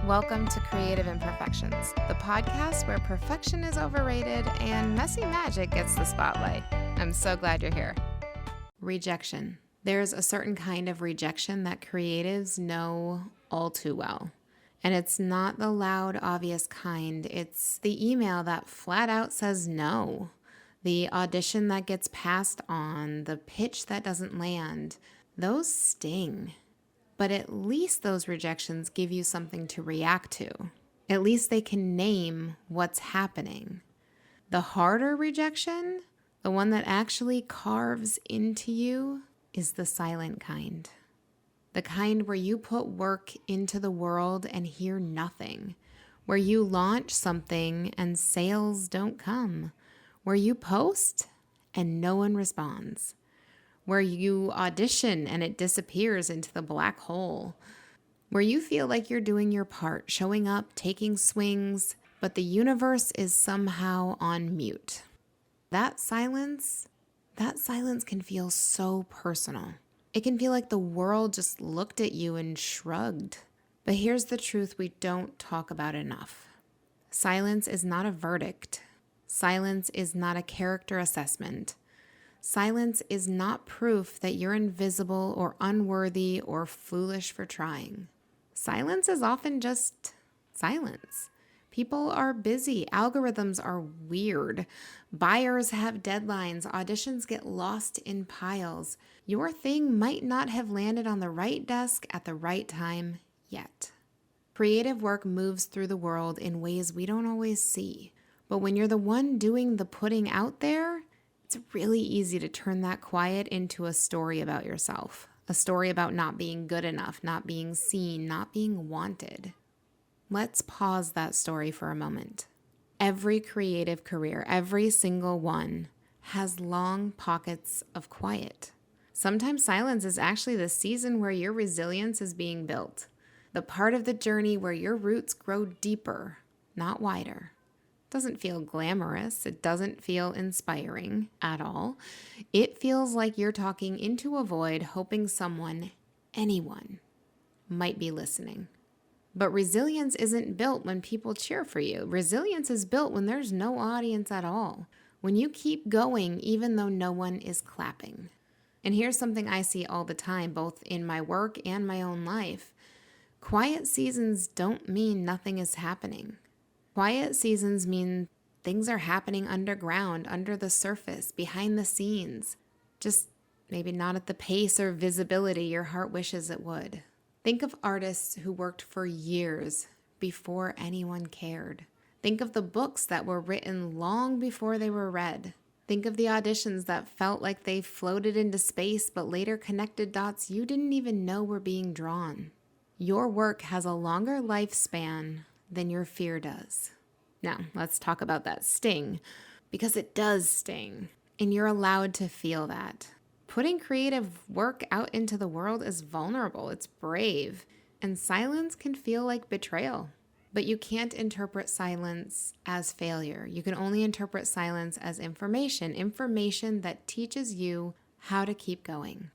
Welcome to Creative Imperfections, the podcast where perfection is overrated and messy magic gets the spotlight. I'm so glad you're here. Rejection. There's a certain kind of rejection that creatives know all too well. And it's not the loud, obvious kind. It's the email that flat out says no, the audition that gets passed on, the pitch that doesn't land. Those sting. But at least those rejections give you something to react to. At least they can name what's happening. The harder rejection, the one that actually carves into you, is the silent kind. The kind where you put work into the world and hear nothing. Where you launch something and sales don't come. Where you post and no one responds. Where you audition and it disappears into the black hole, where you feel like you're doing your part, showing up, taking swings, but the universe is somehow on mute. That silence can feel so personal. It can feel like the world just looked at you and shrugged. But here's the truth we don't talk about enough. Silence is not a verdict. Silence is not a character assessment. Silence is not proof that you're invisible or unworthy or foolish for trying. Silence is often just silence. People are busy. Algorithms are weird. Buyers have deadlines. Auditions get lost in piles. Your thing might not have landed on the right desk at the right time yet. Creative work moves through the world in ways we don't always see. But when you're the one doing the putting out there, it's really easy to turn that quiet into a story about yourself, a story about not being good enough, not being seen, not being wanted. Let's pause that story for a moment. Every creative career, every single one, has long pockets of quiet. Sometimes silence is actually the season where your resilience is being built, the part of the journey where your roots grow deeper, not wider. Doesn't feel glamorous. It doesn't feel inspiring at all. It feels like you're talking into a void, hoping someone, anyone, might be listening. But resilience isn't built when people cheer for you. Resilience is built when there's no audience at all. When you keep going, even though no one is clapping. And here's something I see all the time, both in my work and my own life. Quiet seasons don't mean nothing is happening. Quiet seasons mean things are happening underground, under the surface, behind the scenes. Just maybe not at the pace or visibility your heart wishes it would. Think of artists who worked for years before anyone cared. Think of the books that were written long before they were read. Think of the auditions that felt like they floated into space but later connected dots you didn't even know were being drawn. Your work has a longer lifespan than your fear does. Now, let's talk about that sting, because it does sting, and you're allowed to feel that. Putting creative work out into the world is vulnerable, it's brave, and silence can feel like betrayal. But you can't interpret silence as failure. You can only interpret silence as information that teaches you how to keep going.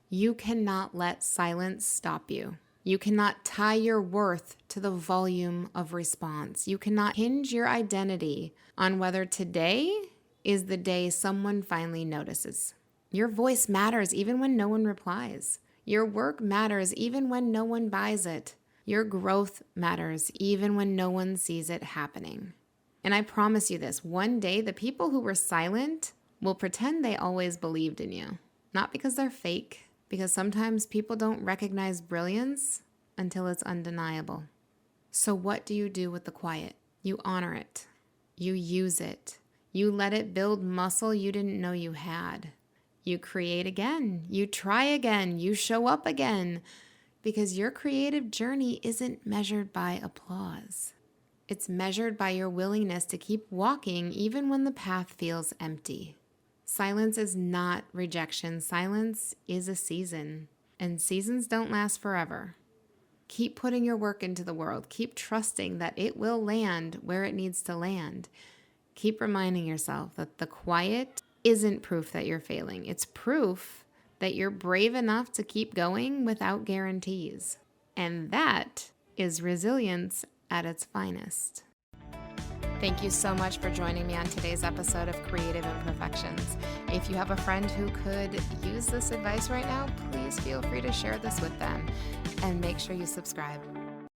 You cannot let silence stop you. You cannot tie your worth to the volume of response. You cannot hinge your identity on whether today is the day someone finally notices. Your voice matters even when no one replies. Your work matters even when no one buys it. Your growth matters even when no one sees it happening. And I promise you this, one day the people who were silent will pretend they always believed in you. Not because they're fake, because sometimes people don't recognize brilliance until it's undeniable. So what do you do with the quiet? You honor it. You use it. You let it build muscle you didn't know you had. You create again. You try again. You show up again. Because your creative journey isn't measured by applause. It's measured by your willingness to keep walking even when the path feels empty. Silence is not rejection. Silence is a season, and seasons don't last forever. Keep putting your work into the world. Keep trusting that it will land where it needs to land. Keep reminding yourself that the quiet isn't proof that you're failing. It's proof that you're brave enough to keep going without guarantees. And that is resilience at its finest. Thank you so much for joining me on today's episode of Creative Imperfections. If you have a friend who could use this advice right now, please feel free to share this with them and make sure you subscribe.